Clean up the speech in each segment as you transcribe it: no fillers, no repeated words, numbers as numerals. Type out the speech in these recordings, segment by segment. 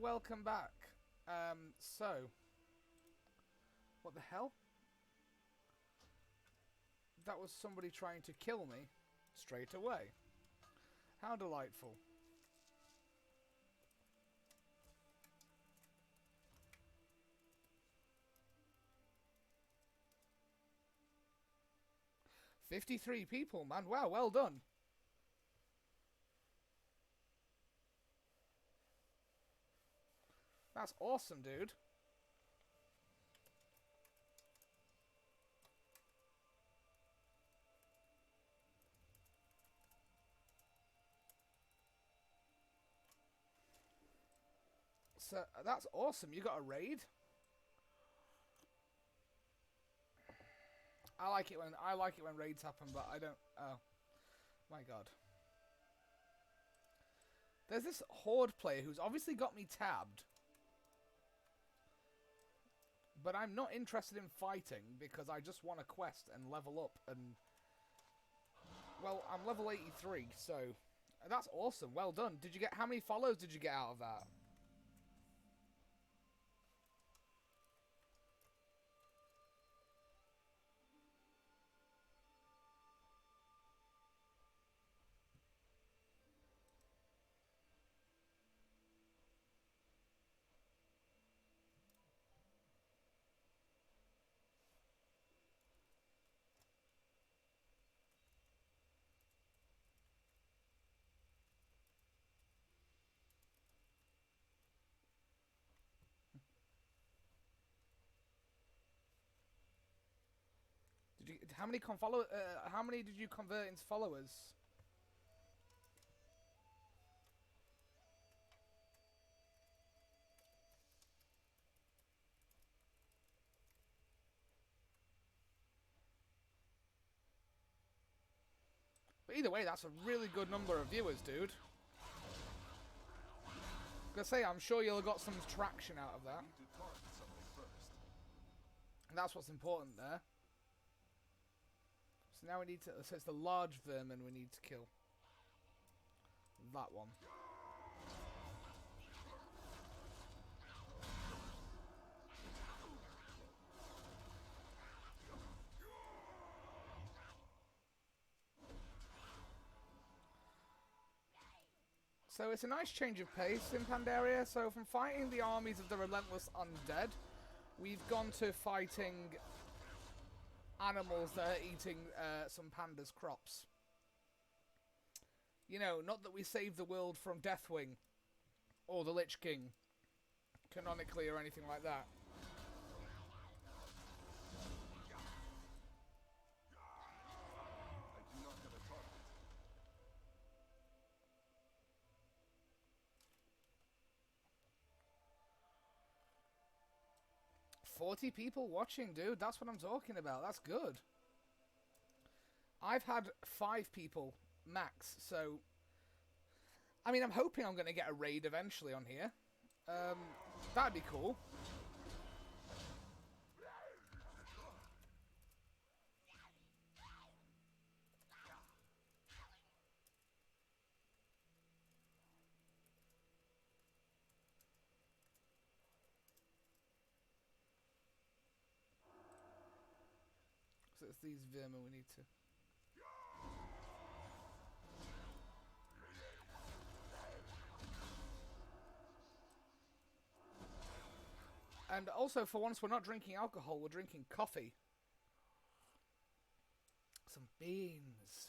welcome back. So, what the hell? That was somebody trying to kill me straight away. How delightful. "53 people, man. Wow, well done." That's awesome, dude. So, that's awesome. You got a raid? I like it when raids happen, but I don't. Oh my god. There's this horde player who's obviously got me tabbed, but I'm not interested in fighting because I just want a quest and level up. And well, I'm level 83, so that's awesome. Well done. Did you get how many follows did you get out of that? Did you how many how many did you convert into followers? But either way, that's a really good number of viewers, dude. Gonna say, I'm sure you'll have got some traction out of that. And that's what's important there. So now we need to... So it's the large vermin we need to kill. That one. So it's a nice change of pace in Pandaria. So from fighting the armies of the relentless undead, we've gone to fighting animals that are eating some pandas' crops. You know, not that we saved the world from Deathwing or the Lich King, canonically, or anything like that. I do not have a target. 40 people watching, dude. That's what I'm talking about. That's good. I've had 5 people max, so... I mean, I'm hoping I'm going to get a raid eventually on here. That'd be cool. So it's these vermin we need to... And also, for once, we're not drinking alcohol, we're drinking coffee. Some beans.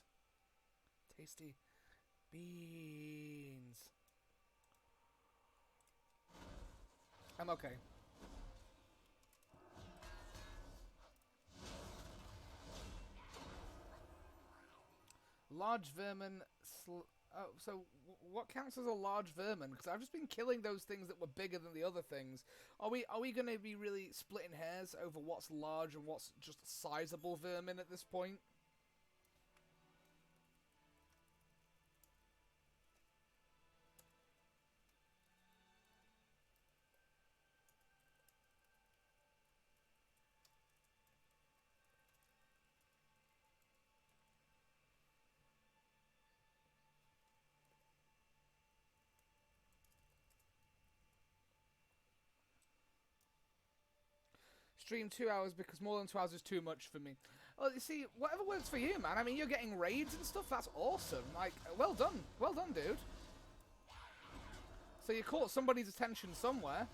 Tasty beans. I'm okay. Large vermin... Oh, so what counts as a large vermin? Because I've just been killing those things that were bigger than the other things. Are we going to be really splitting hairs over what's large and what's just sizable vermin at this point? Stream 2 hours because more than 2 hours is too much for me. Well, you see, whatever works for you, man. I mean, you're getting raids and stuff. That's awesome. Like, well done. Well done, dude. So you caught somebody's attention somewhere.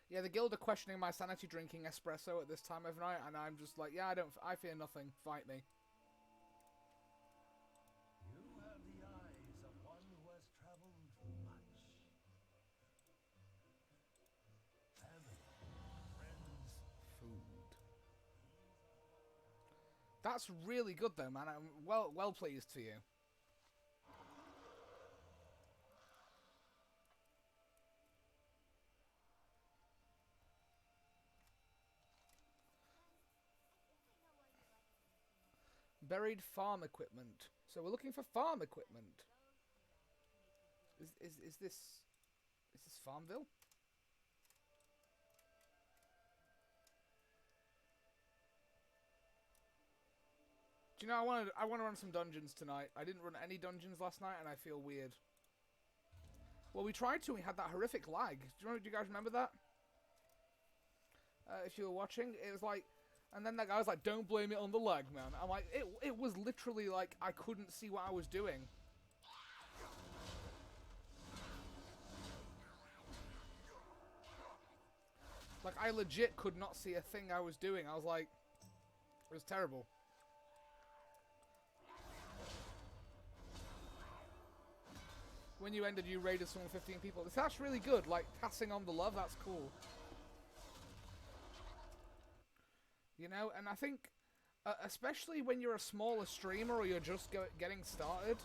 Yeah, the guild are questioning my sanity drinking espresso at this time of night, and I'm just like, yeah, I fear nothing. Fight me. You have the eyes of one who has traveled much. Family, friends, Food. That's really good, though, man. I'm well pleased for you. Buried farm equipment. So we're looking for farm equipment. Is this Farmville? Do you know, I want to run some dungeons tonight. I didn't run any dungeons last night, and I feel weird. Well, we tried to. We had that horrific lag. Do you guys remember that? If you were watching, it was like, and then that guy was like, "Don't blame it on the lag, man." I'm like, it was literally like I couldn't see what I was doing. Like, I legit could not see a thing I was doing. I was like, it was terrible. When you ended, you raided someone 15 people. That's really good. Like, passing on the love, that's cool. You know, and I think, especially when you're a smaller streamer or you're just getting started,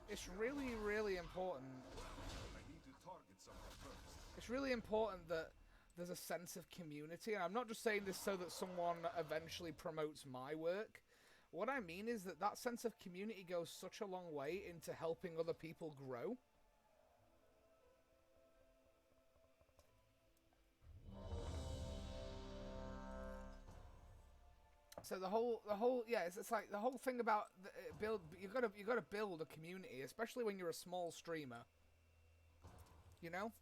it's really, really important. It's really important that there's a sense of community. And I'm not just saying this so that someone eventually promotes my work. What I mean is that that sense of community goes such a long way into helping other people grow. So the whole yeah, it's like the whole thing about you gotta build a community, especially when you're a small streamer. You know,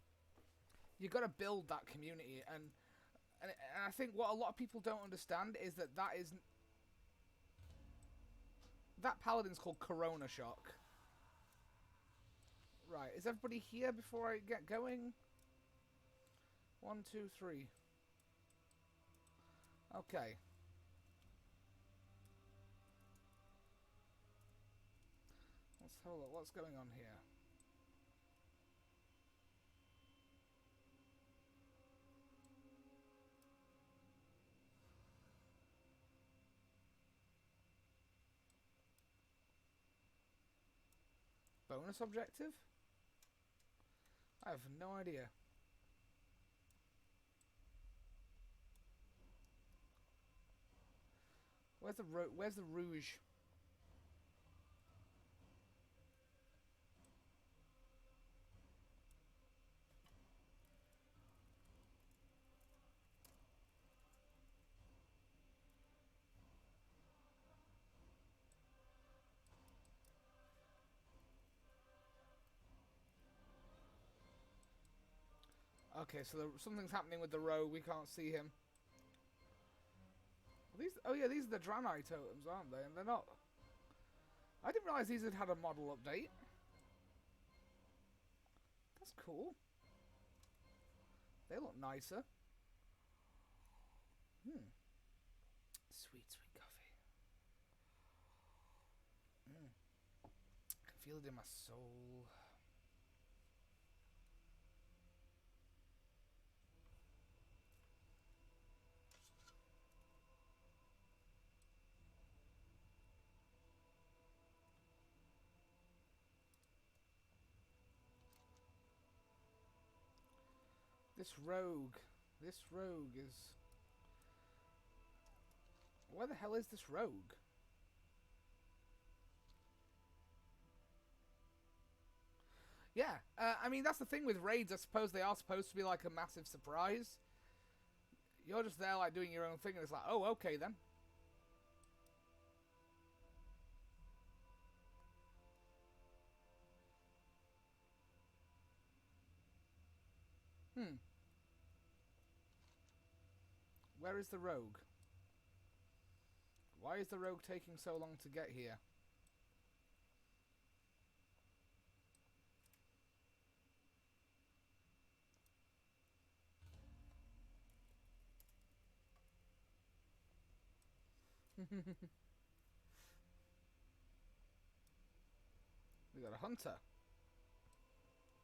you gotta build that community, and I think what a lot of people don't understand is that that Paladin's called Corona Shock. Right, is everybody here before I get going? 1, 2, 3. Okay. Let's have a look. What's going on here? Bonus objective? I have no idea. Where's the Rouge? Okay, so something's happening with the row. We can't see him. Oh yeah, these are the Draenei totems, aren't they? And they're not. I didn't realise these had a model update. That's cool. They look nicer. Sweet, sweet coffee. I can feel it in my soul. This rogue. This rogue is... Where the hell is this rogue? Yeah, I mean, that's the thing with raids. I suppose they are supposed to be like a massive surprise. You're just there like doing your own thing and it's like, oh, okay then. Where is the rogue? Why is the rogue taking so long to get here? We got a hunter.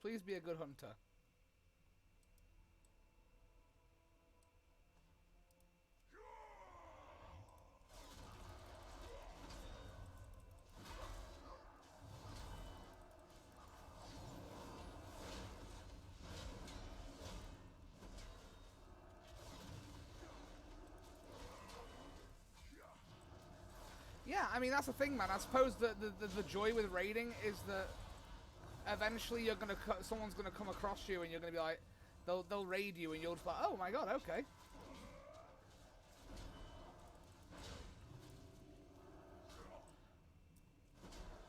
Please be a good hunter. Yeah, I mean, that's the thing, man. I suppose the joy with raiding is that eventually you're gonna someone's gonna come across you and you're gonna be like, they'll raid you and you'll just be like, oh my god, okay.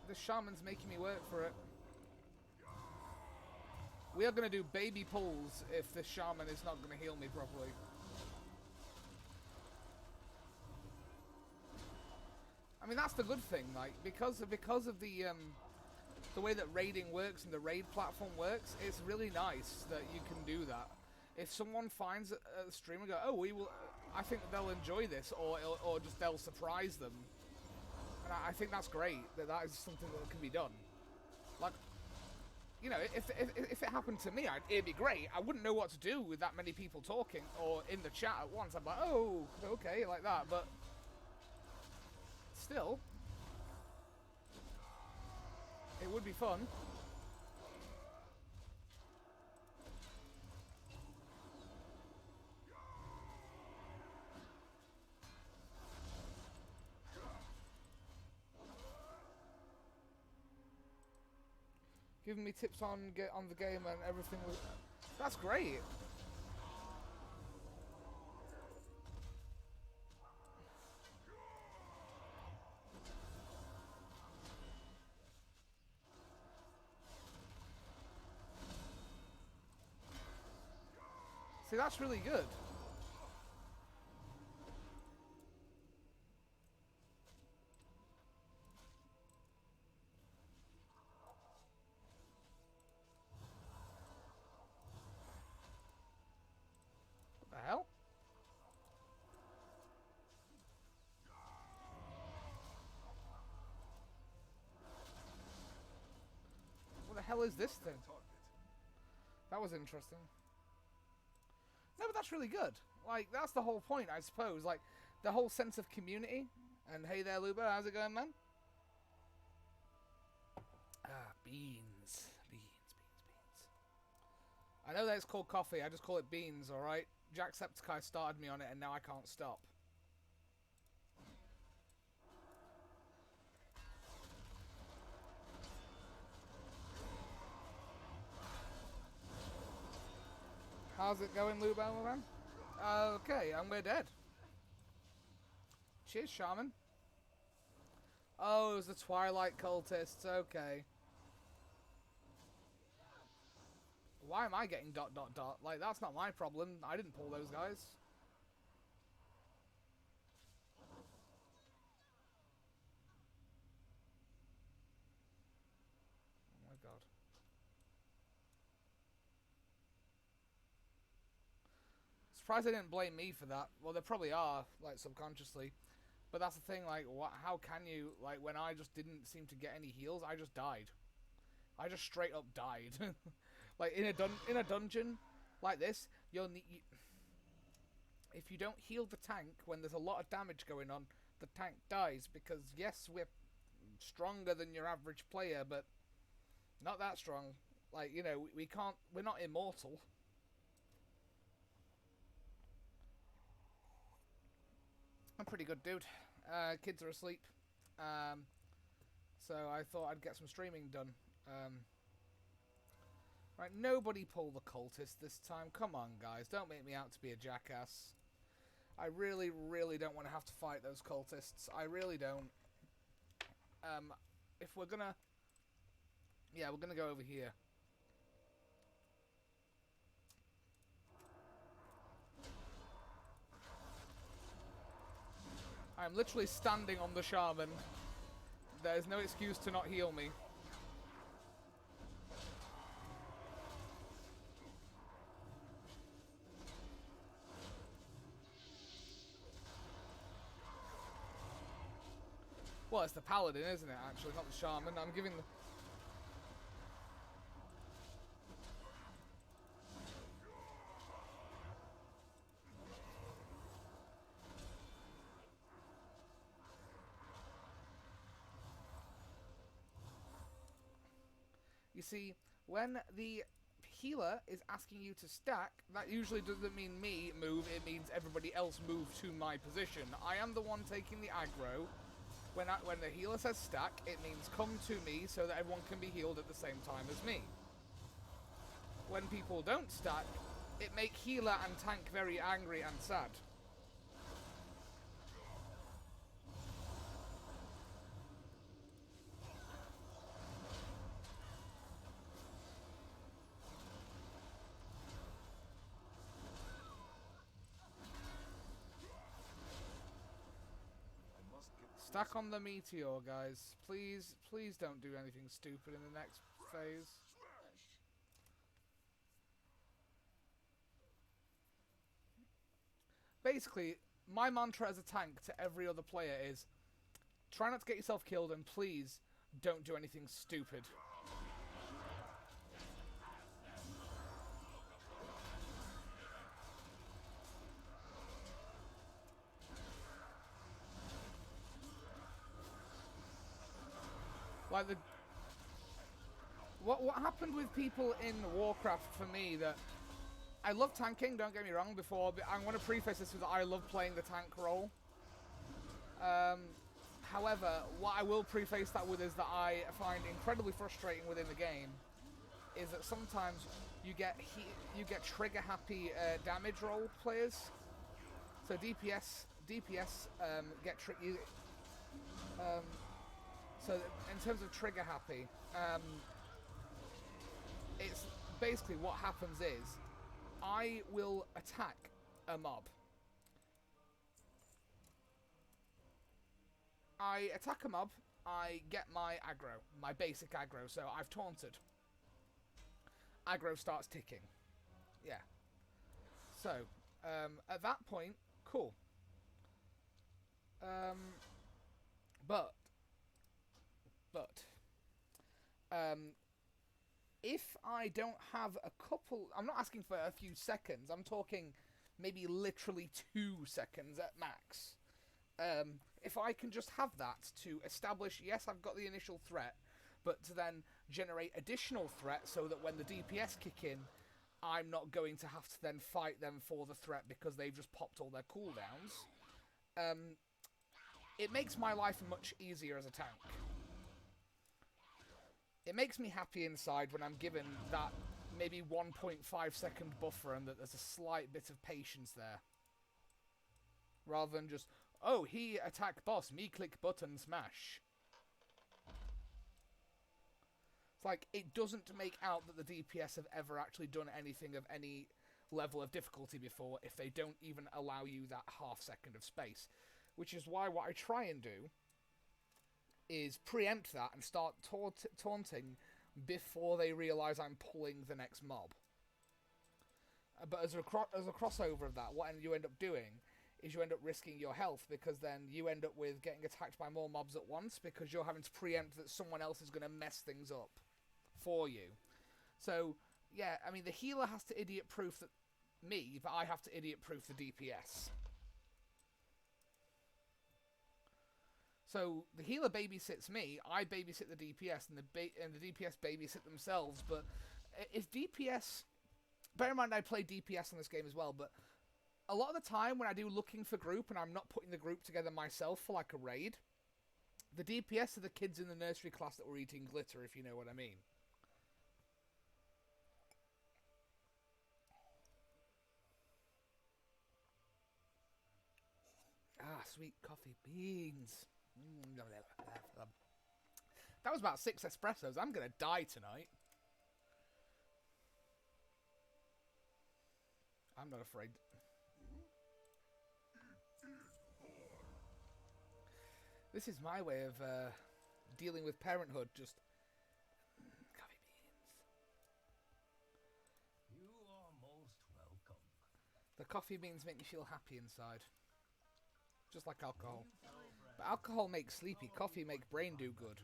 This shaman's making me work for it. We are gonna do baby pulls if this shaman is not gonna heal me properly. I mean, that's the good thing, like, because of the way that raiding works and the raid platform works, it's really nice that you can do that. If someone finds a stream and go, oh, we will, I think they'll enjoy this, or just they'll surprise them. And I think that's great, that is something that can be done. Like, you know, if it happened to me, it'd be great. I wouldn't know what to do with that many people talking, or in the chat at once. I'm like, oh, okay, like that, but still, it would be fun. Giving me tips on the game and everything. That's great. See, that's really good. What the hell? What the hell is this thing? That was interesting. No, but that's really good. Like, that's the whole point, I suppose. Like, the whole sense of community. And hey there, Luba, how's it going, man? Ah, beans. Beans. I know that it's called coffee, I just call it beans, alright? Jacksepticeye started me on it, and now I can't stop. How's it going, Luba, man? Okay, and we're dead. Cheers, shaman. Oh, it was the Twilight cultists, okay. Why am I getting ... Like, that's not my problem. I didn't pull those guys. Oh my god. Surprised they didn't blame me for that. Well, they probably are, like, subconsciously. But that's the thing, like, how can you, like, when I just didn't seem to get any heals, I just died. I just straight up died. Like, in a dungeon like this, if you don't heal the tank when there's a lot of damage going on, the tank dies. Because, yes, we're stronger than your average player, but not that strong. Like, you know, we're not immortal. I'm pretty good, dude. Kids are asleep. So I thought I'd get some streaming done. Right, nobody pull the cultist this time. Come on, guys. Don't make me out to be a jackass. I really, really don't want to have to fight those cultists. I really don't. If we're gonna... Yeah, we're gonna go over here. I'm literally standing on the shaman. There's no excuse to not heal me. Well, it's the Paladin, isn't it, actually, not the shaman. I'm giving the... You see, when the healer is asking you to stack, that usually doesn't mean me move, it means everybody else move to my position. I am the one taking the aggro. When the healer says stack, it means come to me so that everyone can be healed at the same time as me. When people don't stack, it makes healer and tank very angry and sad. Stack on the meteor, guys. Please, please don't do anything stupid in the next phase. Basically, my mantra as a tank to every other player is try not to get yourself killed and please don't do anything stupid. Like what happened with people in Warcraft for me, that I love tanking, don't get me wrong, before, but I want to preface this with that I love playing the tank role. However, what I will preface that with is that I find incredibly frustrating within the game is that sometimes you get trigger happy damage role players. So DPS get tricky. So in terms of trigger happy, it's basically what happens is I will attack a mob. I attack a mob, I get my aggro, my basic aggro, so I've taunted. Aggro starts ticking. Yeah. So, at that point, cool. But if I don't have a couple... I'm not asking for a few seconds. I'm talking maybe literally 2 seconds at max. If I can just have that to establish, yes, I've got the initial threat, but to then generate additional threat so that when the DPS kick in, I'm not going to have to then fight them for the threat because they've just popped all their cooldowns. It makes my life much easier as a tank. It makes me happy inside when I'm given that maybe 1.5 second buffer and that there's a slight bit of patience there. Rather than just, oh, he attack boss, me click button, smash. It's like, it doesn't make out that the DPS have ever actually done anything of any level of difficulty before if they don't even allow you that half second of space. Which is why what I try and do is preempt that and start taunting before they realise I'm pulling the next mob. But as a crossover of that, what you end up doing is you end up risking your health, because then you end up with getting attacked by more mobs at once because you're having to preempt that someone else is going to mess things up for you. So, yeah, I mean, the healer has to idiot-proof me, but I have to idiot-proof the DPS. So the healer babysits me, I babysit the DPS, and the DPS babysit themselves. But if DPS, bear in mind I play DPS in this game as well, but a lot of the time when I do looking for group and I'm not putting the group together myself for like a raid, the DPS are the kids in the nursery class that were eating glitter, if you know what I mean. Ah, sweet coffee beans. That was about 6 espressos. I'm going to die tonight. I'm not afraid. This is my way of dealing with parenthood. Just coffee beans. You are most welcome. The coffee beans make me feel happy inside. Just like alcohol. But alcohol makes sleepy. Coffee makes brain do good.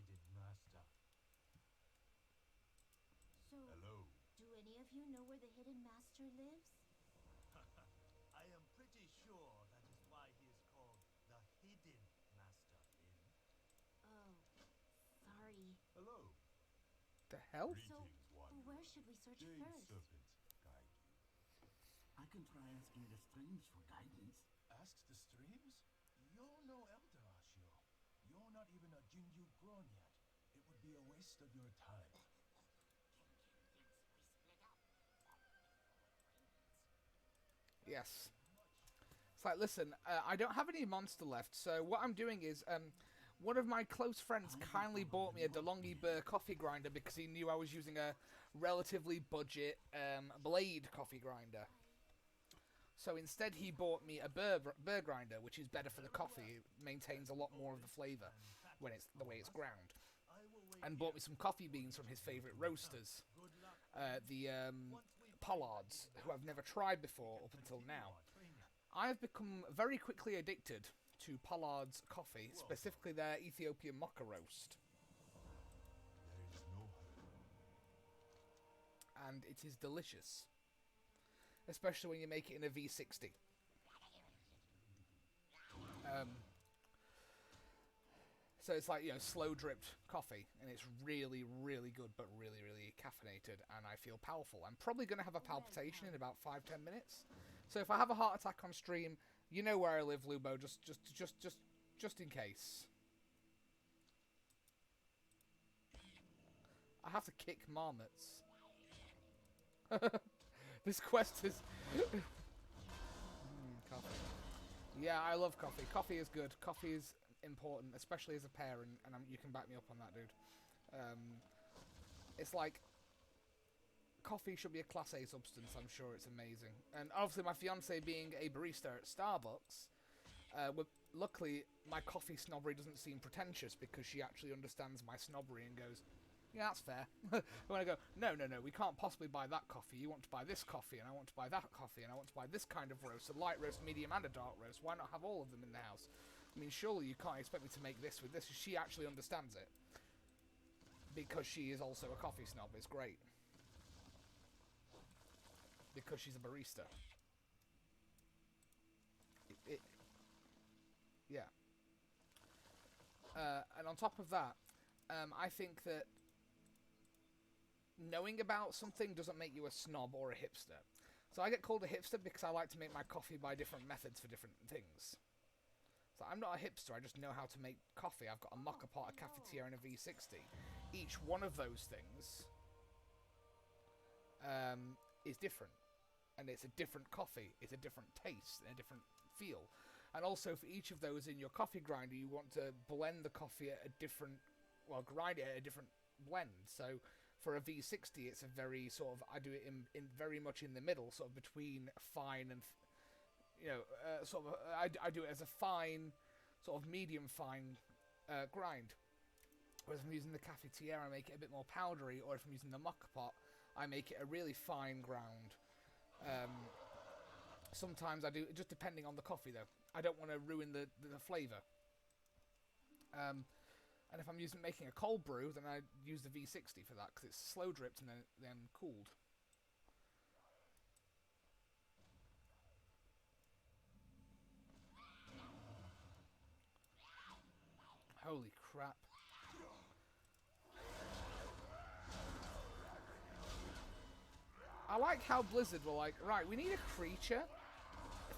So, Hello. do any of you know where the hidden master lives? I am pretty sure that is why he is called the Hidden Master Lin. Oh, sorry. Hello. The hell? So, Greetings, wanderer. where should we search Jade first? Serpent, guide you. I can try asking the streams for guidance. Ask the streams? You're no elder, Ashio. You're not even a Jinju grown yet. It would be a waste of your time. Yes. It's like, listen, I don't have any monster left, so what I'm doing is, one of my close friends kindly bought me a DeLonghi Burr coffee grinder because he knew I was using a relatively budget blade coffee grinder. So instead he bought me a Burr grinder, which is better for the coffee. It maintains a lot more of the flavour when it's the way it's ground. And bought me some coffee beans from his favourite roasters. The Pollards, who I've never tried before up until now. I've become very quickly addicted to Pollard's coffee, specifically their Ethiopian mocha roast. There is no hurry. And it is delicious. Especially when you make it in a V60. So it's like, you know, slow dripped coffee, and it's really, really good, but really, really caffeinated, and I feel powerful. I'm probably going to have a palpitation in about 5-10 minutes. So if I have a heart attack on stream, you know where I live, Lubo, just in case. I have to kick marmots. This quest is... coffee. Yeah, I love coffee. Coffee is good. Coffee is important, especially as a parent, and you can back me up on that, dude. It's like... Coffee should be a Class A substance, I'm sure it's amazing. And obviously my fiance being a barista at Starbucks, luckily my coffee snobbery doesn't seem pretentious because she actually understands my snobbery and goes, yeah, that's fair. When I go, no, we can't possibly buy that coffee. You want to buy this coffee, and I want to buy that coffee, and I want to buy this kind of roast, a light roast, medium, and a dark roast. Why not have all of them in the house? I mean, surely you can't expect me to make this with this. She actually understands it. Because she is also a coffee snob. It's great. Because she's a barista. Yeah. And on top of that, I think that knowing about something doesn't make you a snob or a hipster. So I get called a hipster because I like to make my coffee by different methods for different things. So I'm not a hipster, I just know how to make coffee. I've got a mocha pot, a cafetiere, and a V60. Each one of those things is different. And it's a different coffee, it's a different taste, and a different feel. And also for each of those in your coffee grinder, you want to blend the coffee at a different, well, grind it at a different blend. So for a V60, it's a very sort of, I do it in very much in the middle, sort of between fine and, you know, sort of, I do it as a fine, sort of medium fine grind. Whereas if I'm using the cafetiere, I make it a bit more powdery, or if I'm using the mocha pot, I make it a really fine ground. Sometimes I do, just depending on the coffee though. I don't want to ruin the flavour. And if I'm making a cold brew, then I use the V60 for that, because it's slow dripped and then cooled. Holy crap. I like how Blizzard were like, right, we need a creature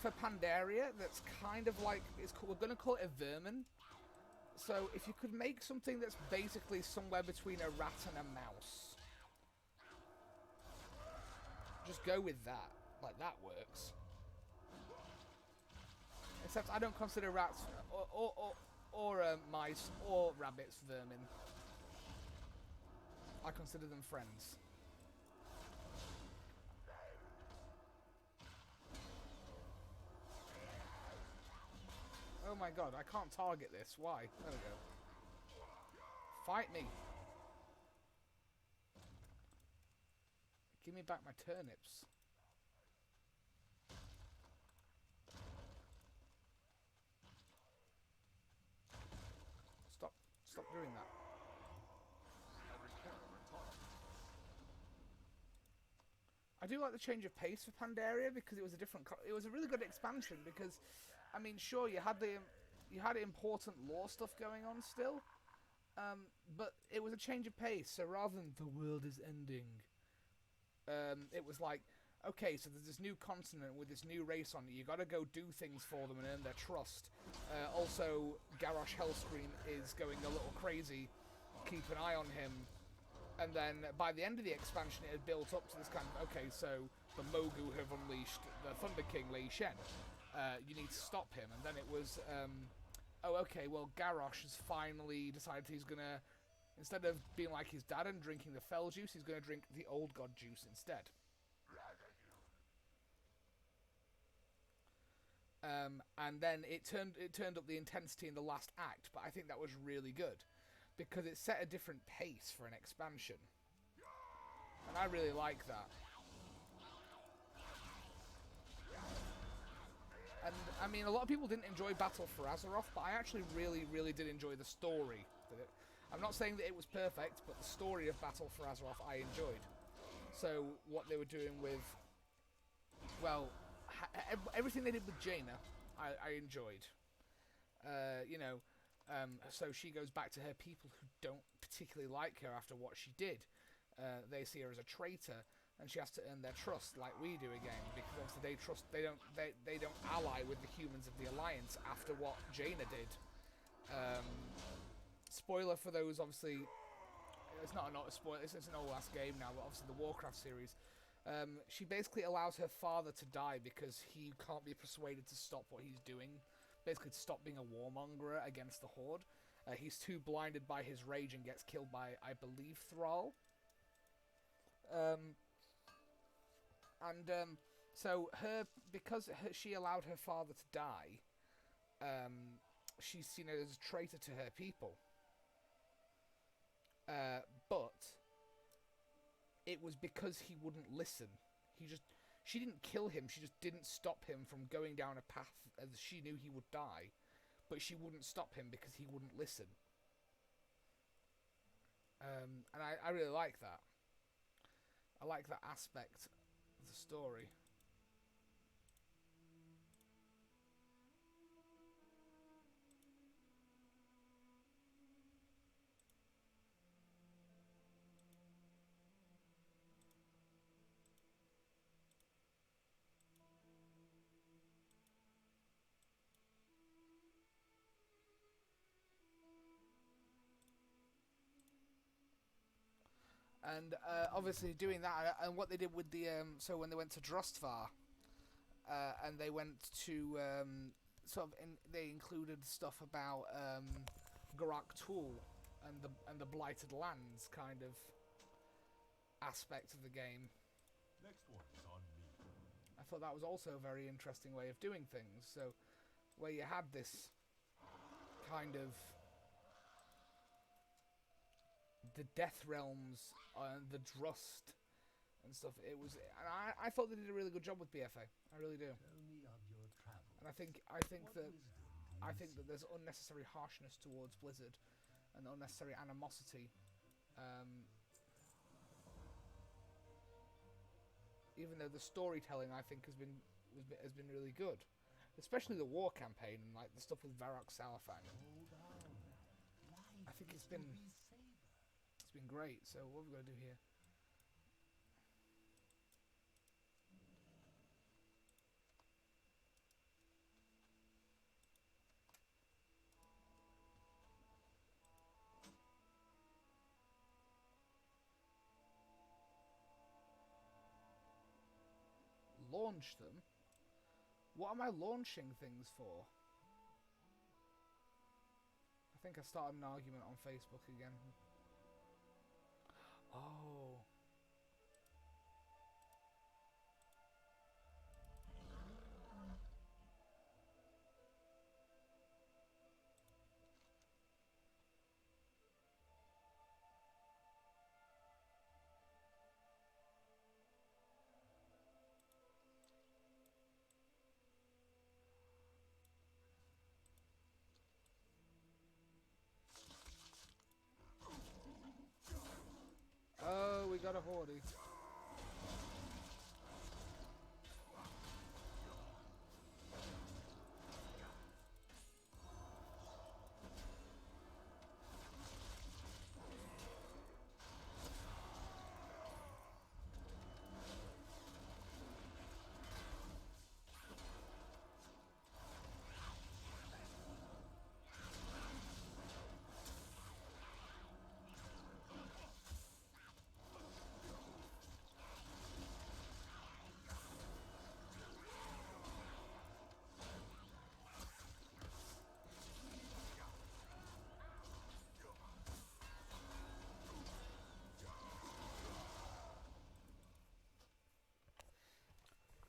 for Pandaria that's kind of like, we're going to call it a vermin. So if you could make something that's basically somewhere between a rat and a mouse, just go with that. Like, that works. Except I don't consider rats or mice or rabbits vermin. I consider them friends. Oh my god, I can't target this. Why? There we go. Fight me. Give me back my turnips. Stop doing that. I do like the change of pace for Pandaria because it was a different. It was a really good expansion because, I mean, sure you had important lore stuff going on still, but it was a change of pace. So rather than the world is ending, it was like, okay, so there's this new continent with this new race on it. You got to go do things for them and earn their trust. Also, Garrosh Hellscream is going a little crazy. Keep an eye on him. And then by the end of the expansion, it had built up to this kind of, okay, so the Mogu have unleashed the Thunder King, Lei Shen. You need to stop him. And then it was, oh, okay, well, Garrosh has finally decided he's going to, instead of being like his dad and drinking the Fell juice, he's going to drink the Old God juice instead. And then it turned up the intensity in the last act, but I think that was really good because it set a different pace for an expansion, and I really like that. And I mean, a lot of people didn't enjoy Battle for Azeroth, but I actually really did enjoy the story. I'm not saying that it was perfect, but the story of Battle for Azeroth I enjoyed. So what they were doing with, well, everything they did with Jaina, I enjoyed. You know, so she goes back to her people who don't particularly like her after what she did. They see her as a traitor, and she has to earn their trust, like we do again, because obviously they don't ally with the humans of the Alliance after what Jaina did. Spoiler for those, obviously, it's not a spoiler. It's an old ass game now, but obviously the Warcraft series. She basically allows her father to die because he can't be persuaded to stop what he's doing. Basically to stop being a warmonger against the Horde. He's too blinded by his rage and gets killed by, I believe, Thrall. So she allowed her father to die, she's seen as a traitor to her people. But it was because he wouldn't listen. She didn't kill him, she just didn't stop him from going down a path as she knew he would die. But she wouldn't stop him because he wouldn't listen. And I really like that. I like that aspect of the story. And obviously doing that, and what they did with the so when they went to Drustvar, and they went to they included stuff about Garak Tool and the Blighted Lands kind of aspect of the game. Next one is on me. I thought that was also a very interesting way of doing things. So where you had this kind of the Death Realms and the Drust and stuff. It was, and I thought they did a really good job with BFA. I really do. Tell me of your travels. And I think that there's unnecessary harshness towards Blizzard and unnecessary animosity. Even though the storytelling I think has been really good, especially the war campaign and like the stuff with Varrock Salafang. I think it's been great. So what we're going to do here? launch them. What am I launching things for? I think I started an argument on Facebook again. Oh. Oh, we got a horde.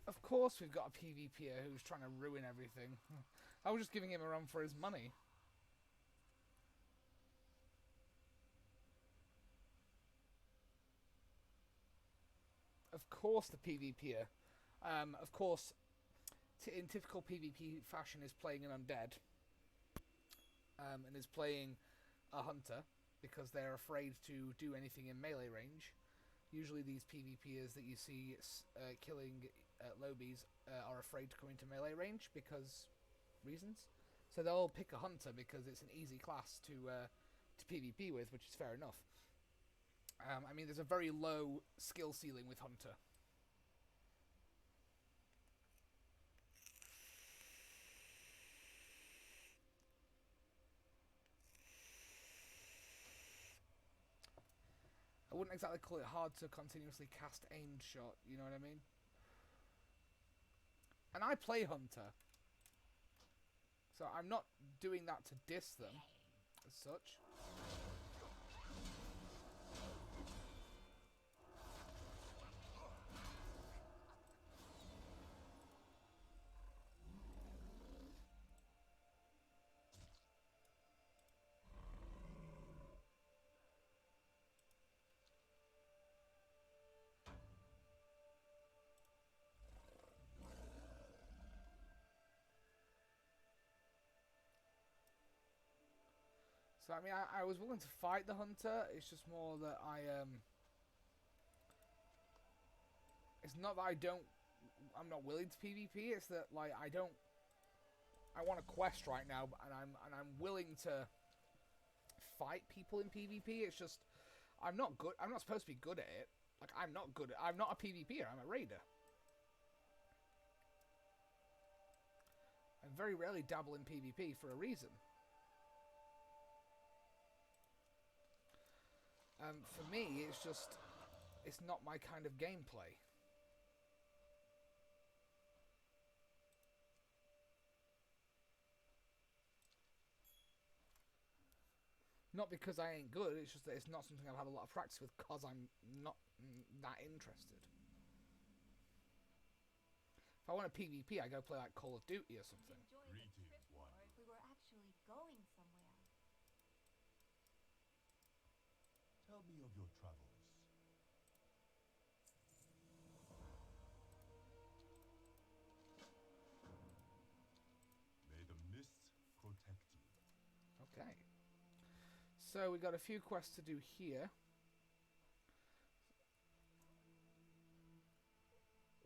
Of course we've got a PvPer who's trying to ruin everything. I was just giving him a run for his money. Of course the PvPer. Of course, in typical PvP fashion, is playing an undead. And is playing a hunter, because they're afraid to do anything in melee range. Usually these PvPers that you see killing lobies are afraid to come into melee range because reasons. So they'll pick a hunter because it's an easy class to PvP with, which is fair enough. I mean, there's a very low skill ceiling with hunter. I wouldn't exactly call it hard to continuously cast aimed shot, you know what I mean? And I play hunter. So I'm not doing that to diss them, as such. So, I mean, I was willing to fight the hunter. It's just more that it's not that I'm not willing to PvP. It's that, like, I want a quest right now, and I'm willing to fight people in PvP. It's just, I'm not good. I'm not supposed to be good at it. Like, I'm not a PvPer. I'm a raider. I very rarely dabble in PvP for a reason. For me, it's just, it's not my kind of gameplay. Not because I ain't good, it's just that it's not something I've had a lot of practice with because I'm not that interested. If I want a PvP, I go play like Call of Duty or something. Greetings, one. Or if we were actually going somewhere. Tell me of your travels. May the mists protect you. Okay. So we got a few quests to do here.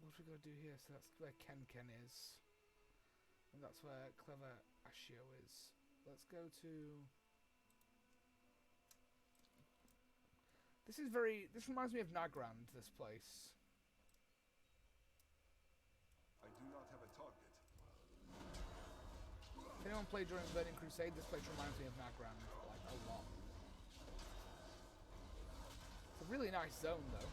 What we got to do here? So that's where Ken is. And that's where Clever Ashio is. Let's go to... This reminds me of Nagrand, this place. I do not have a target. If anyone played during Burning Crusade, this place reminds me of Nagrand, like, a lot. It's a really nice zone, though.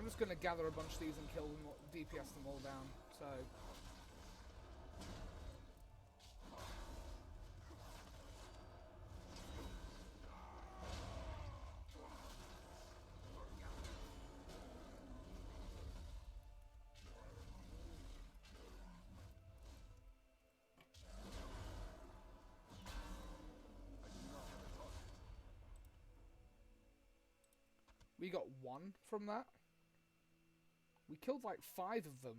just going to gather a bunch of these and kill them, DPS them all down. So we got 1 from that. We killed like 5 of them.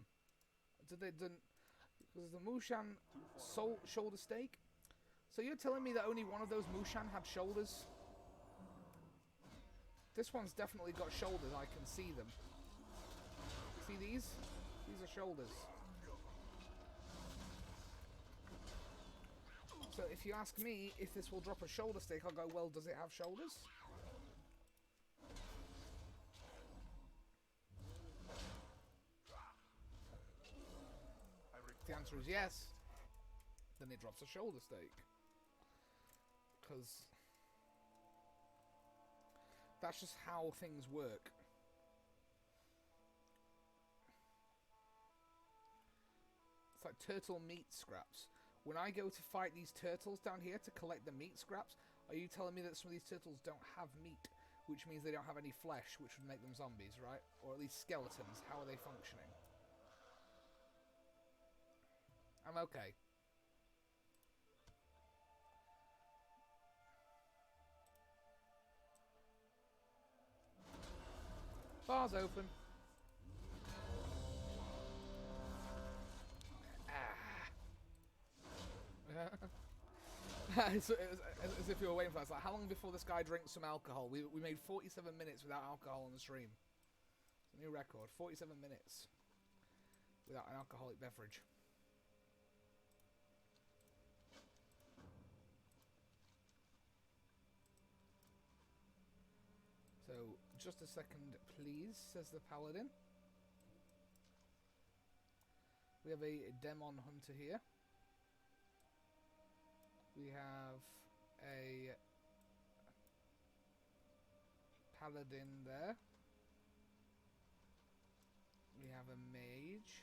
Didn't because the Mushan shoulder steak. So you're telling me that only one of those Mushan had shoulders? This one's definitely got shoulders. I can see them. See these? These are shoulders. So if you ask me if this will drop a shoulder steak, I'll go, well, does it have shoulders? The answer is yes. Then it drops a shoulder steak. Because that's just how things work. It's like turtle meat scraps. When I go to fight these turtles down here to collect the meat scraps, are you telling me that some of these turtles don't have meat? Which means they don't have any flesh, which would make them zombies, right? Or at least skeletons. How are they functioning? I'm okay. Bar's open. It's as if you were waiting for us. Like, how long before this guy drinks some alcohol? We made 47 minutes without alcohol on the stream. It's a new record. 47 minutes without an alcoholic beverage. So, just a second, please, says the Paladin. We have a Demon Hunter here. We have a Paladin there. We have a Mage.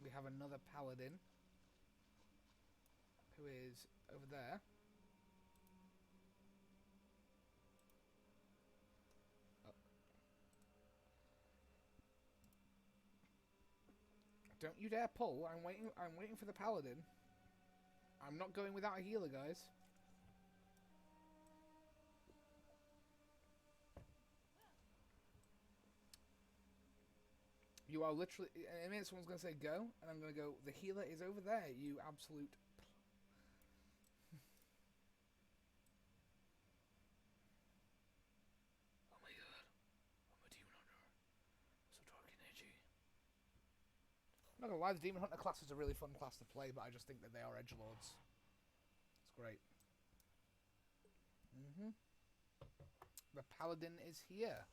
We have another Paladin who is over there. Don't you dare pull. I'm waiting for the Paladin. I'm not going without a healer, guys. You are literally... In a minute, someone's going to say go, and I'm going to go, the healer is over there, you absolute... Oh my god. I'm a demon hunter. So dark and edgy. I'm not going to lie, the demon hunter class is a really fun class to play, but I just think that they are edgelords. It's great. The Paladin is here.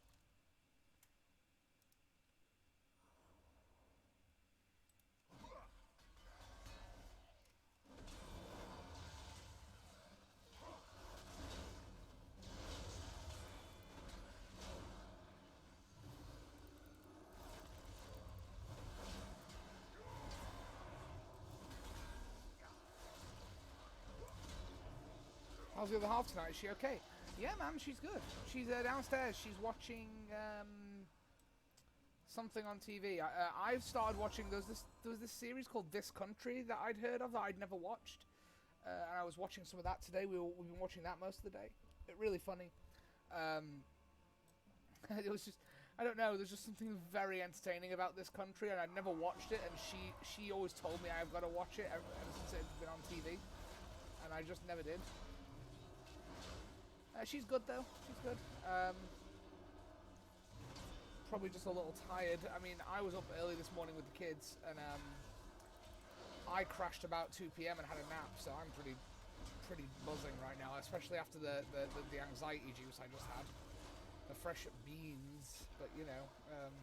How's the other half tonight? Is she okay? Yeah, man, she's good. She's downstairs. She's watching something on TV. I've started watching. There was this series called This Country that I'd heard of that I'd never watched, and I was watching some of that today. We've been watching that most of the day. Really funny. It was just, I don't know. There's just something very entertaining about This Country, and I'd never watched it. And she always told me I've got to watch it ever since it's been on TV, and I just never did. She's good though. She's good. Probably just a little tired. I mean, I was up early this morning with the kids, and I crashed about 2 p.m. and had a nap, so I'm pretty buzzing right now, especially after the anxiety juice I just had. The fresh beans, but you know. I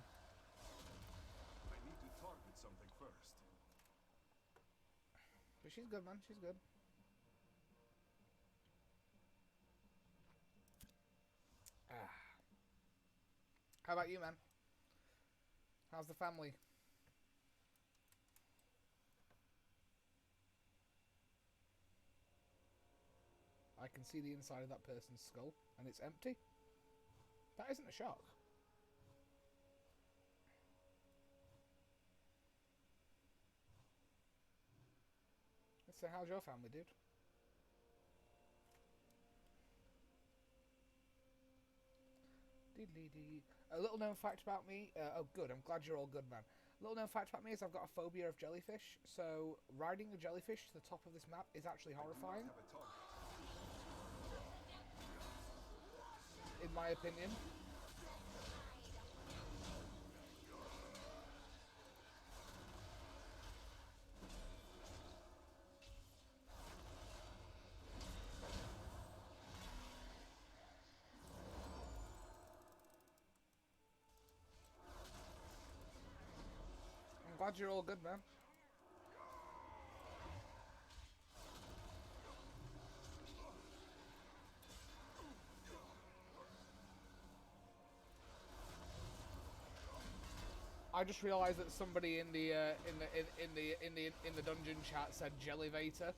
need to talk with something first. But she's good, man. She's good. How about you, man? How's the family? I can see the inside of that person's skull, and it's empty. That isn't a shock. So how's your family, dude? A little known fact about me. Oh, good. I'm glad you're all good, man. A little known fact about me is I've got a phobia of jellyfish. So riding a jellyfish to the top of this map is actually horrifying, Have a target. in my opinion. I'm glad you're all good, man. I just realised that somebody in the dungeon chat said Jellyvator.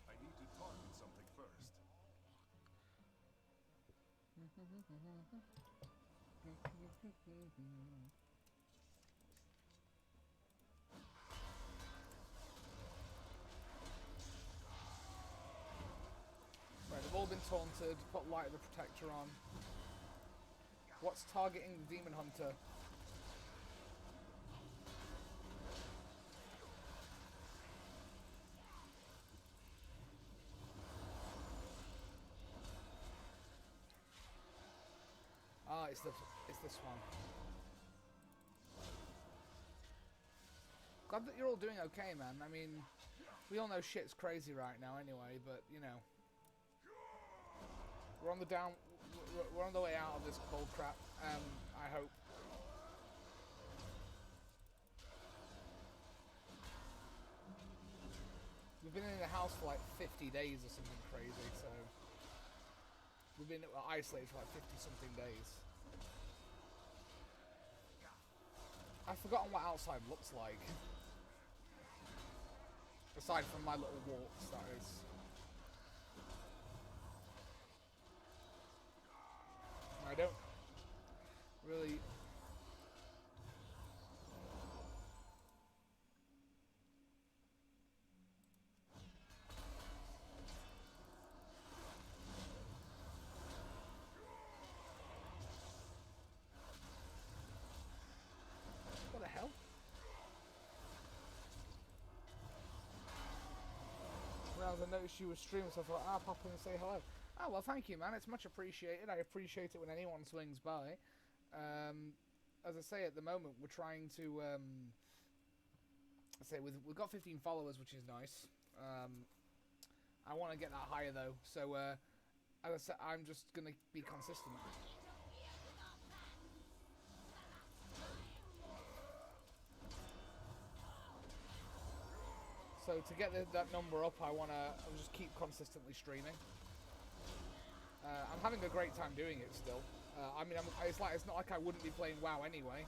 I need to target something first. Right, they've all been taunted. Put Light of the Protector on. What's targeting the Demon Hunter? Ah, it's this one. Glad that you're all doing okay, man. I mean, we all know shit's crazy right now anyway, but you know, we're on the way out of this cold crap. I hope. We've been in the house for like 50 days or something crazy, so we've been isolated for like 50-something days. I've forgotten what outside looks like. Aside from my little walks, that is. I don't really... What the hell? Well, I noticed you were streaming, so I thought, I'll pop in and say hello. Oh, well, thank you, man. It's much appreciated. I appreciate it when anyone swings by. As I say, at the moment, we're trying to... we've got 15 followers, which is nice. I want to get that higher, though. So, as I said, I'm just going to be consistent. So to get that number up, I'll just keep consistently streaming. I'm having a great time doing it still. I mean, it's not like I wouldn't be playing WoW anyway.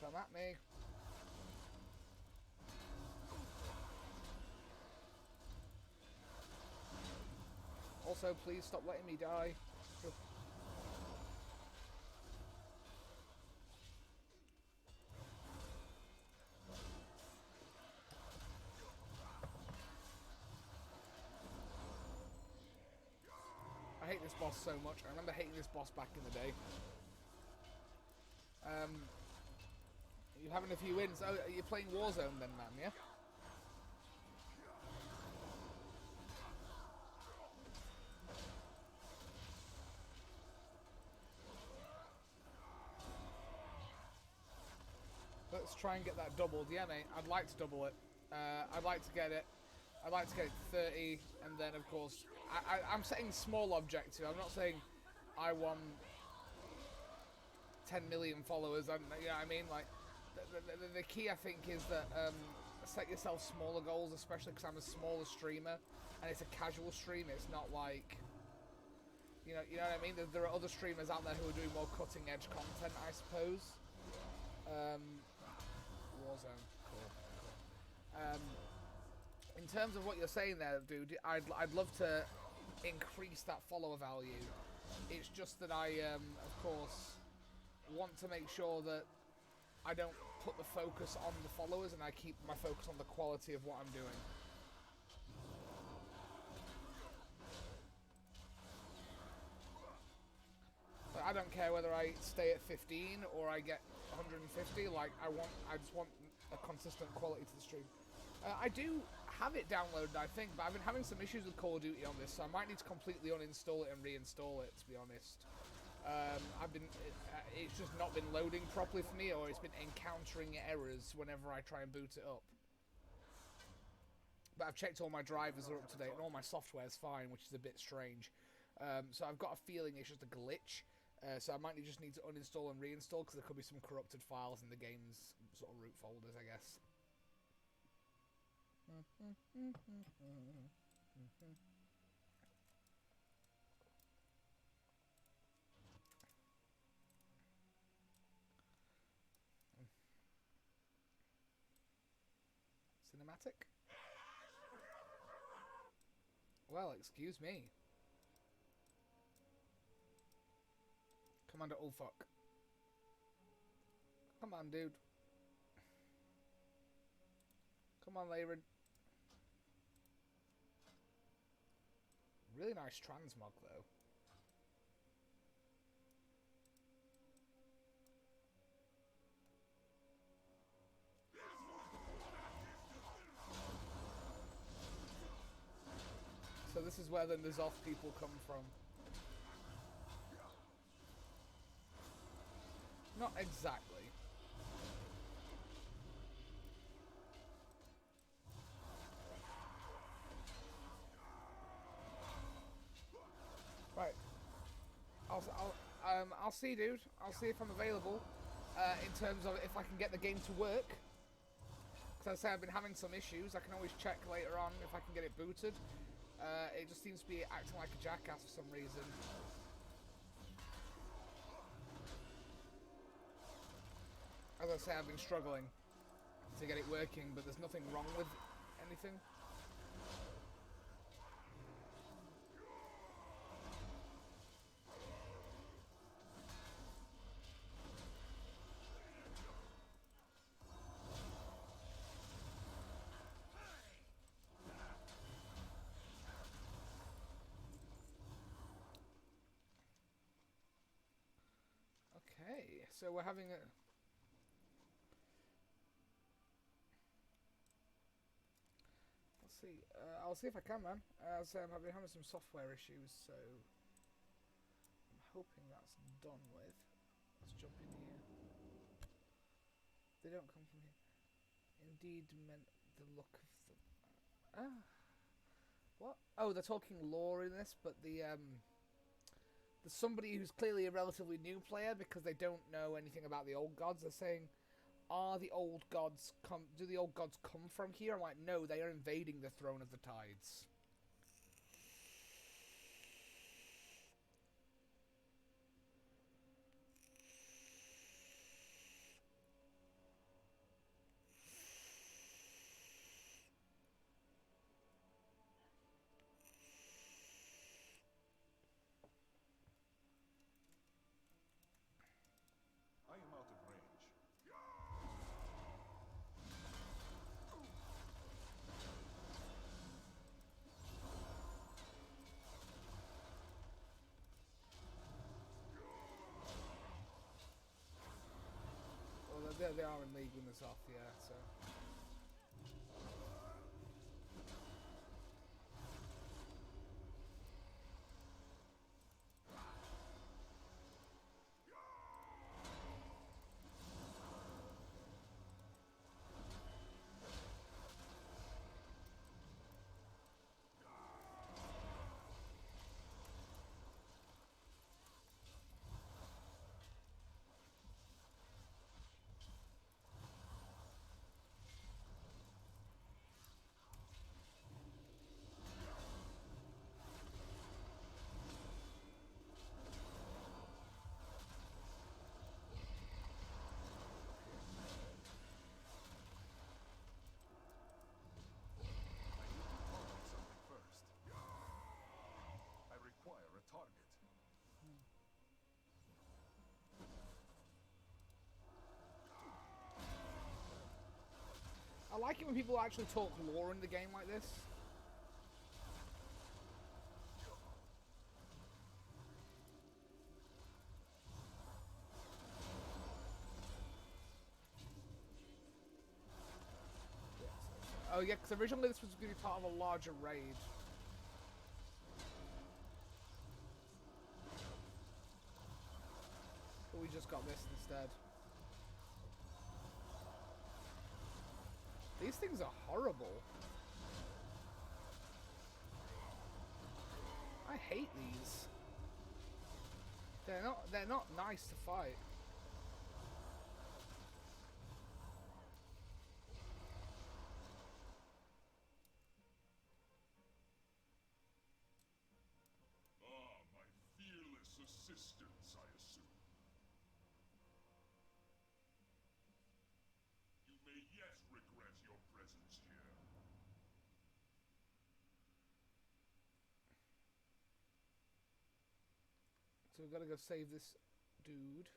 Come at me. Also, please stop letting me die. I hate this boss so much. I remember hating this boss back in the day. You're having a few wins. Oh, you're playing Warzone then, man, yeah? Let's try and get that doubled. Yeah, mate, I'd like to double it. I'd like to get it. I'd like to get it to 30, and then, of course, I'm setting small objective. I'm not saying I want 10 million followers. You know what I mean? Like, the key, I think, is that set yourself smaller goals, especially because I'm a smaller streamer, and it's a casual stream. It's not like, you know what I mean? There are other streamers out there who are doing more cutting-edge content, I suppose. Warzone, cool. In terms of what you're saying there, dude, I'd love to increase that follower value. It's just that I, of course, want to make sure that I don't put the focus on the followers and I keep my focus on the quality of what I'm doing. But I don't care whether I stay at 15 or I get 150. Like, I just want a consistent quality to the stream. I do have it downloaded, I think, but I've been having some issues with Call of Duty on this, so I might need to completely uninstall it and reinstall it, to be honest. It's just not been loading properly for me, or it's been encountering errors whenever I try and boot it up. But I've checked all my drivers are up to date, and all my software's fine, which is a bit strange. So I've got a feeling it's just a glitch. So I might just need to uninstall and reinstall, because there could be some corrupted files in the game's sort of root folders, I guess. Cinematic? Well, excuse me. Commander Ulfuck. Come on, dude. Come on, Leyrin. Really nice transmog, though. So this is where the N'Zoth people come from. Not exactly. Right. I'll see, dude. I'll see if I'm available. In terms of if I can get the game to work. Because I say I've been having some issues. I can always check later on if I can get it booted. It just seems to be acting like a jackass for some reason. As I say, I've been struggling to get it working, but there's nothing wrong with anything. Okay, so we're having a... See, I'll see if I can, man. As I've been having some software issues, so I'm hoping that's done with. Let's jump in here. They don't come from here. Indeed, meant the look of the. What? Oh, they're talking lore in this, but there's somebody who's clearly a relatively new player because they don't know anything about the old gods. They're saying, do the old gods come from here? I'm like, no, they are invading the throne of the tides. I am out of range. are in league with N'Zoth, yeah, so... Something first. I require a target. I like it when people actually talk lore in the game like this. Oh yeah, because originally this was going to be part of a larger raid. But we just got this instead. These things are horrible. I hate these. They're not nice to fight. Ah, my fearless assistants, I assume. You may yet regret your presence here. So we've got to go save this dude.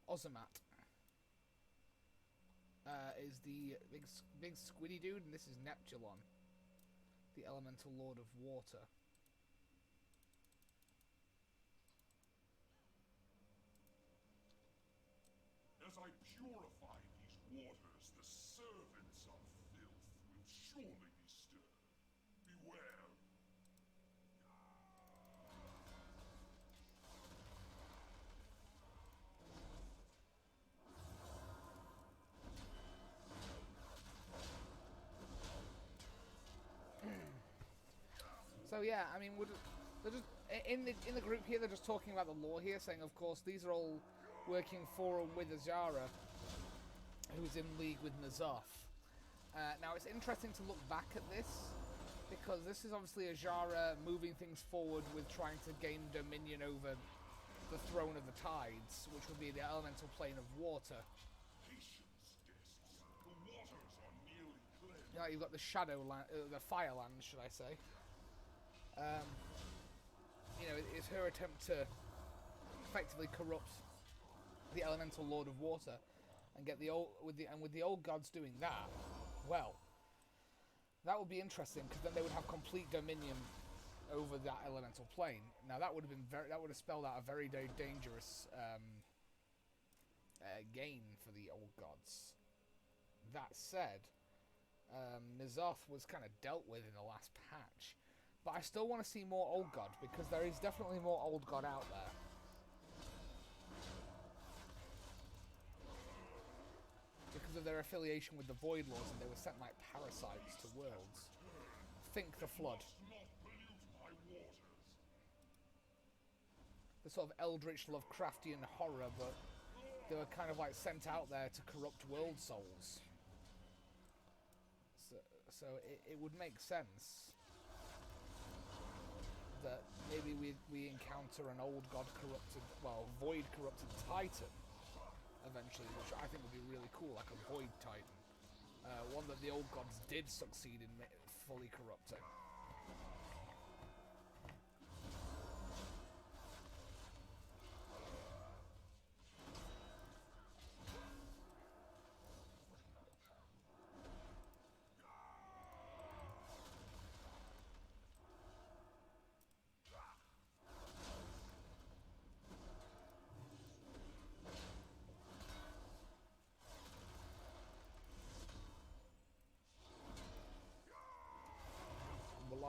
Ozamat is the big squiddy dude, and this is Neptulon, the elemental lord of water. As I purify these waters, the servants of filth will surely be stirred. Beware. So yeah, I mean, they're just in the group here. They're just talking about the lore here, saying, of course, these are all working for and with Azara, who's in league with N'Zoth. Now it's interesting to look back at this, because this is obviously Azara moving things forward with trying to gain dominion over the throne of the tides, which would be the elemental plane of water. Patience, guests. The waters are nearly cleansed. Yeah, you've got the shadow land, the fire land, should I say? You know, it's her attempt to effectively corrupt the elemental lord of water and get the old with the old gods doing that. Well, that would be interesting, because then they would have complete dominion over that elemental plane. Now that would have been that would have spelled out a very dangerous gain for the old gods. That said, N'Zoth was kind of dealt with in the last patch. But I still want to see more Old God, because there is definitely more Old God out there. Because of their affiliation with the Void Lords, and they were sent like parasites to worlds. Think the Flood. The sort of eldritch Lovecraftian horror, but they were kind of like sent out there to corrupt world souls. So it would make sense that maybe we encounter an old god corrupted, well, void corrupted titan eventually, which I think would be really cool, like a void titan. One that the old gods did succeed in fully corrupting.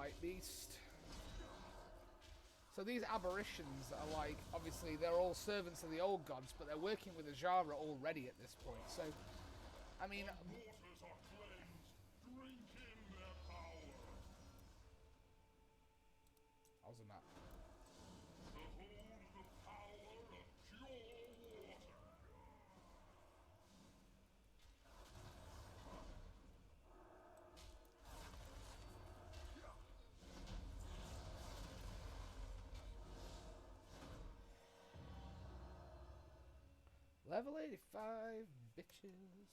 White Beast. So these aberrations are like, obviously they're all servants of the old gods, but they're working with Ajara already at this point. So, I mean, Waters are cleansed. Drink in their power. how's the map? Behold the power of pure water. Level 85, bitches.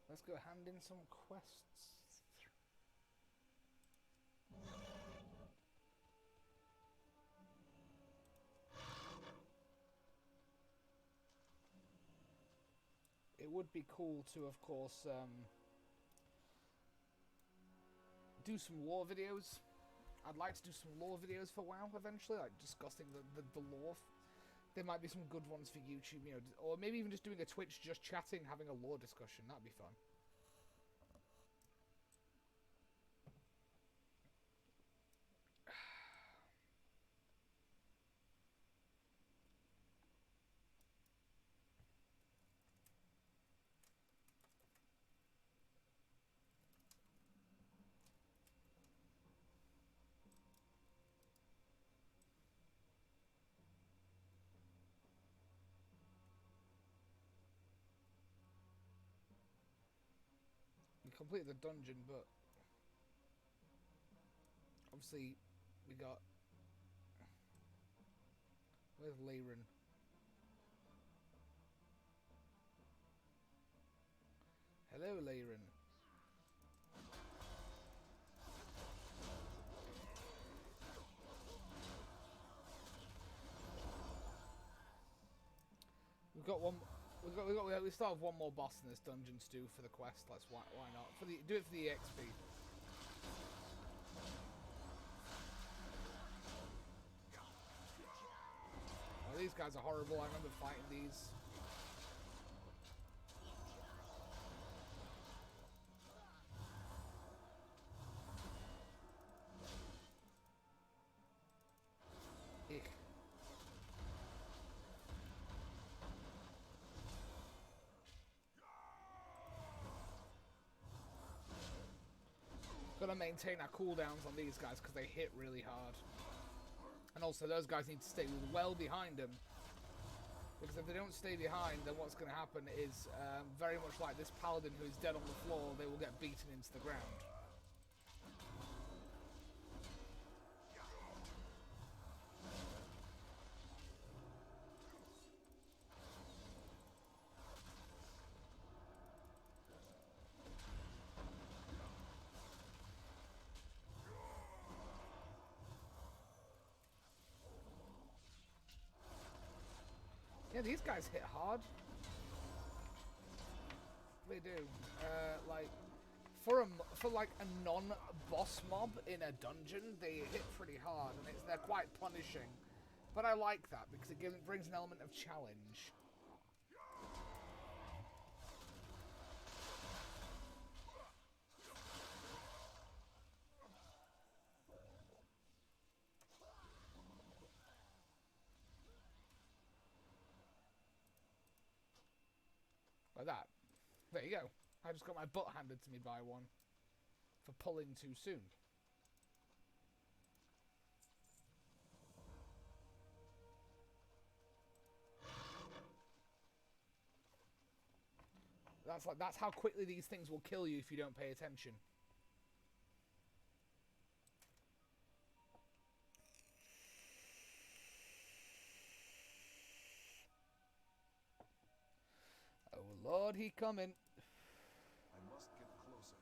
Let's go hand in some quests. It would be cool to, of course, do some lore videos. I'd like to do some lore videos for WoW eventually, like discussing the lore. There might be some good ones for YouTube, you know, or maybe even just doing a Twitch, just chatting, having a lore discussion. That'd be fun. We completed the dungeon, but obviously we got... Where's Lyran? Hello, Lyran. We've got one. We still have one more boss in this dungeon to do for the quest. Let's why not? Do it for the EXP. Oh, these guys are horrible. I remember fighting these. Ick. Gotta maintain our cooldowns on these guys because they hit really hard. And also those guys need to stay well behind them. Because if they don't stay behind, then what's going to happen is very much like this Paladin who is dead on the floor, they will get beaten into the ground. Yeah, these guys hit hard. They do. Like for like a non-boss mob in a dungeon, they hit pretty hard, and they're quite punishing. But I like that because it brings an element of challenge. Like that. There you go. I just got my butt handed to me by one for pulling too soon. That's how quickly these things will kill you if you don't pay attention. Oh Lord, he coming. I must get closer.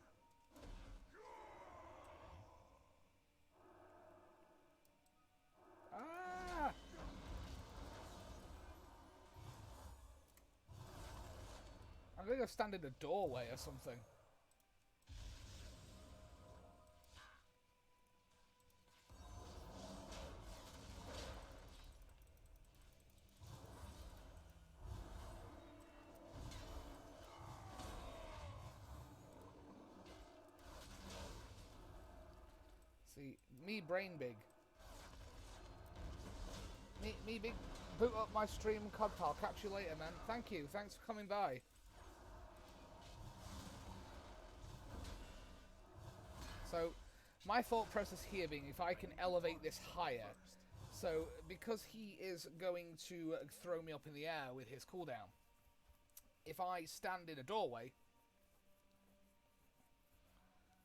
Ah! I'm gonna go stand in a doorway or something. Me brain big. Me big. Boot up my stream, COD pal. Catch you later, man. Thank you. Thanks for coming by. So, my thought process here being if I can elevate this higher. So, because he is going to throw me up in the air with his cooldown, if I stand in a doorway...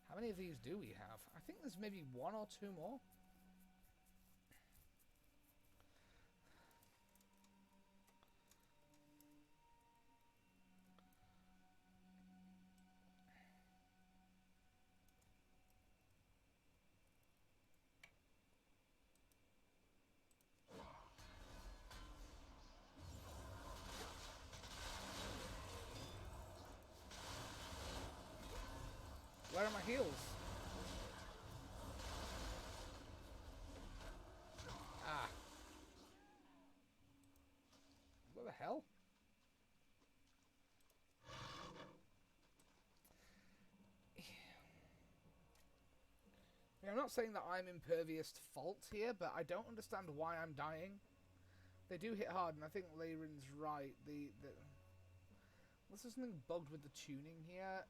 How many of these do we have? I think there's maybe one or two more. Where are my heals? Ah. What the hell? I'm not saying that I'm impervious to fault here, but I don't understand why I'm dying. They do hit hard, and I think Leyrin's right. Unless there's something bugged with the tuning here,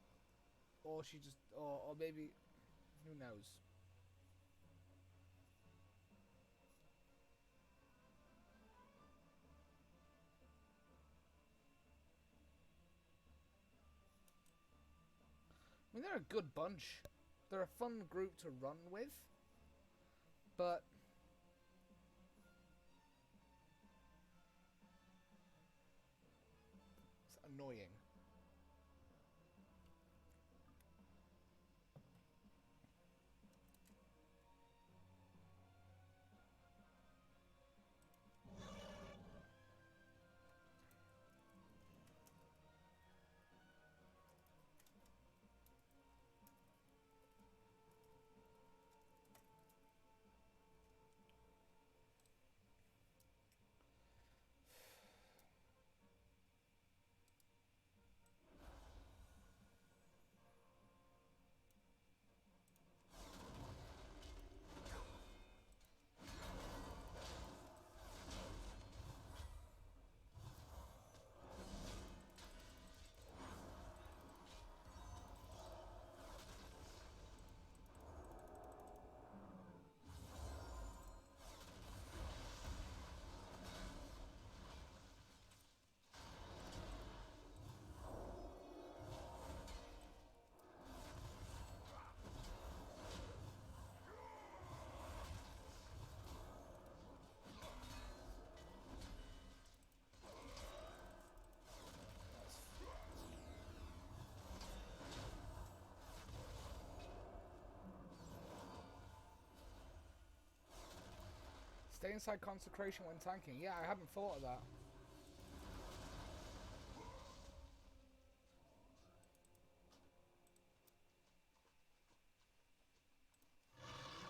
or she just, or maybe, who knows? I mean, they're a good bunch. They're a fun group to run with, but it's annoying. Stay inside consecration when tanking. Yeah, I hadn't thought of that.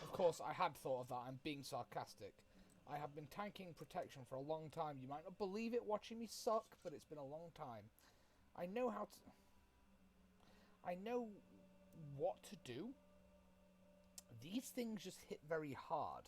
Of course, I had thought of that. I'm being sarcastic. I have been tanking protection for a long time. You might not believe it watching me suck, but it's been a long time. I know how to... I know what to do. These things just hit very hard.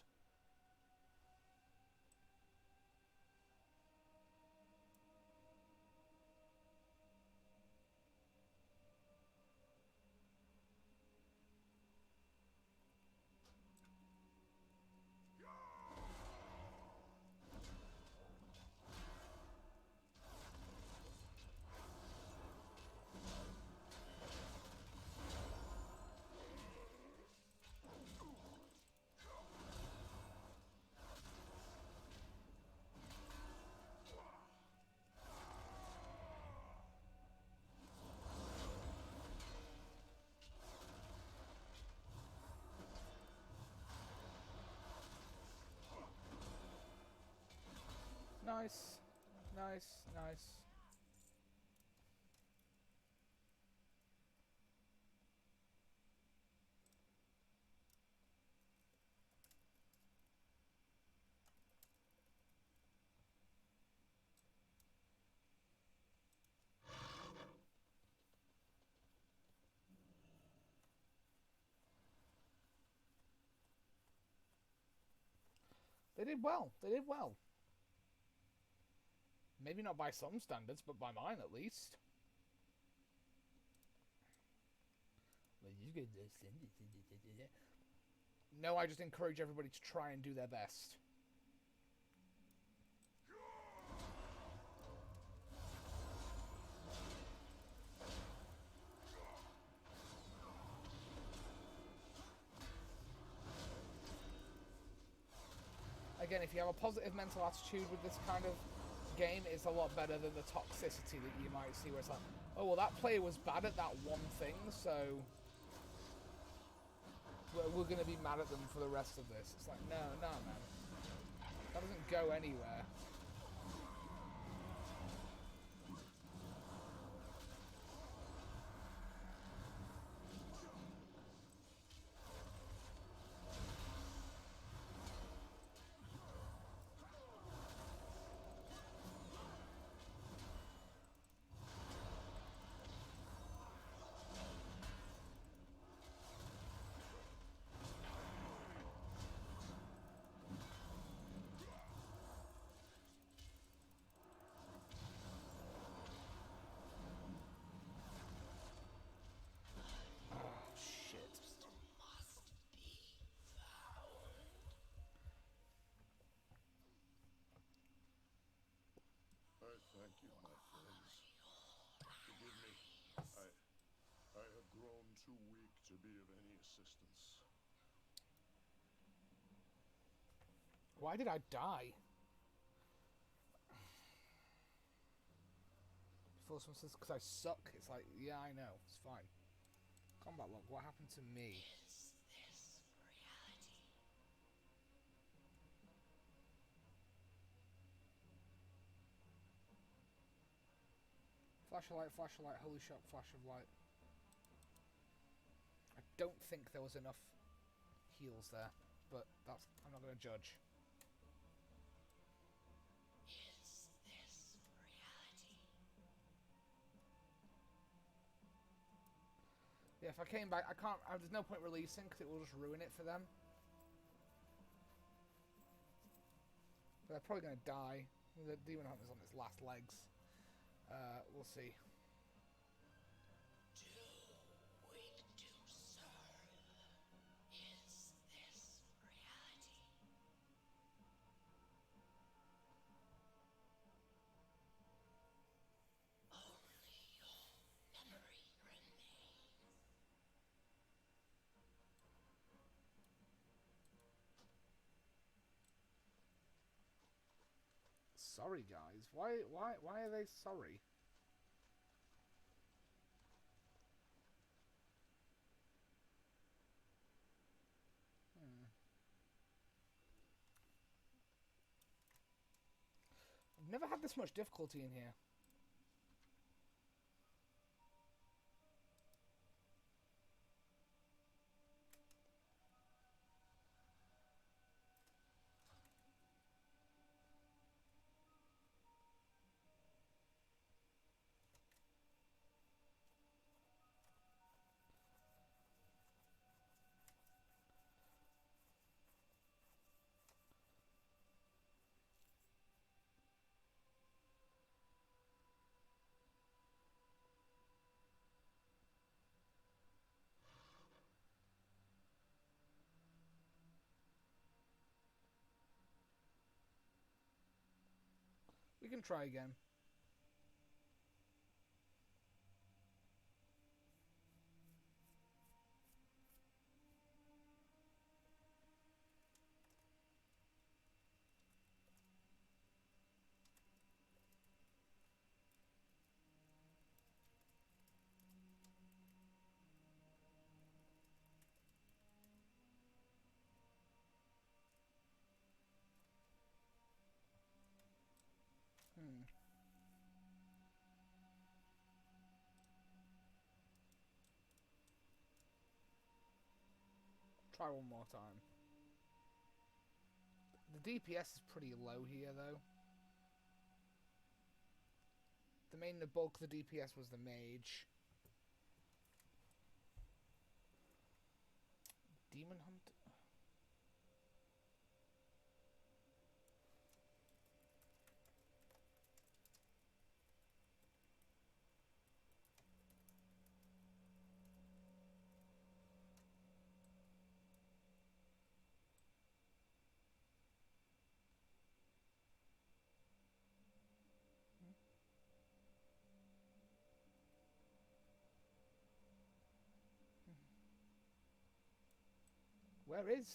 Nice. Nice, nice. They did well. They did well. Maybe not by some standards, but by mine at least. No, I just encourage everybody to try and do their best. Again, if you have a positive mental attitude with this kind of game, it's a lot better than the toxicity that you might see where it's like, oh, well, that player was bad at that one thing, so we're going to be mad at them for the rest of this. It's like, no, man. That doesn't go anywhere. Thank you, my friends. Forgive me. I have grown too weak to be of any assistance. Why did I die? Before someone says, because I suck, it's like, yeah, I know, it's fine. Combat log, what happened to me? Is this reality? Flash of light, holy shock, flash of light. I don't think there was enough heals there, but that's, I'm not going to judge. Is this reality? Yeah, if I came back, I can't, there's no point releasing because it will just ruin it for them. But they're probably going to die. The Demon Hunter's on its last legs. We'll see. Too weak to serve. Is this reality? Only your memory remains. Sorry, guys. Why are they sorry? I've never had this much difficulty in here. We can try again. Try one more time. The DPS is pretty low here, though. The bulk of the DPS was the mage. Demon Hunt? Where is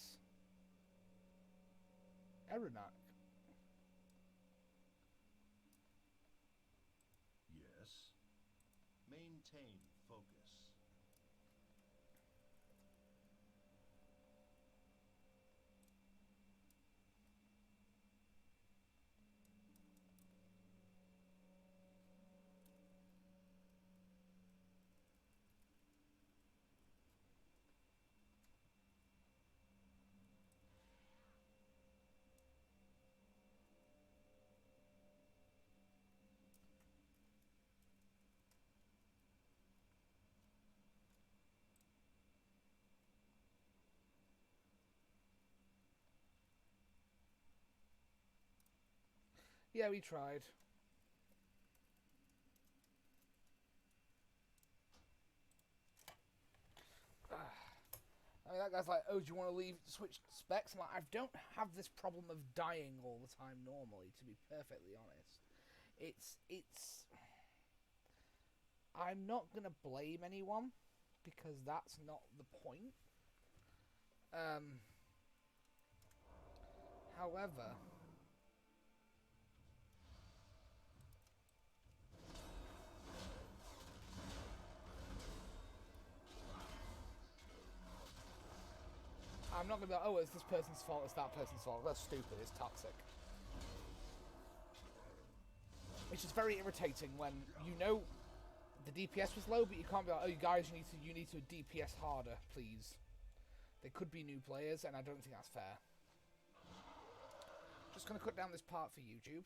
Erenak? Yes. Maintain focus. Yeah, we tried. I mean, that guy's like, oh, do you want to switch specs? I'm like, I don't have this problem of dying all the time normally, to be perfectly honest. It's... I'm not going to blame anyone, because that's not the point. However... I'm not going to be like, oh, it's this person's fault, it's that person's fault. That's stupid, it's toxic. Which is very irritating when you know the DPS was low, but you can't be like, oh, you guys, you need to DPS harder, please. They could be new players, and I don't think that's fair. Just going to cut down this part for YouTube.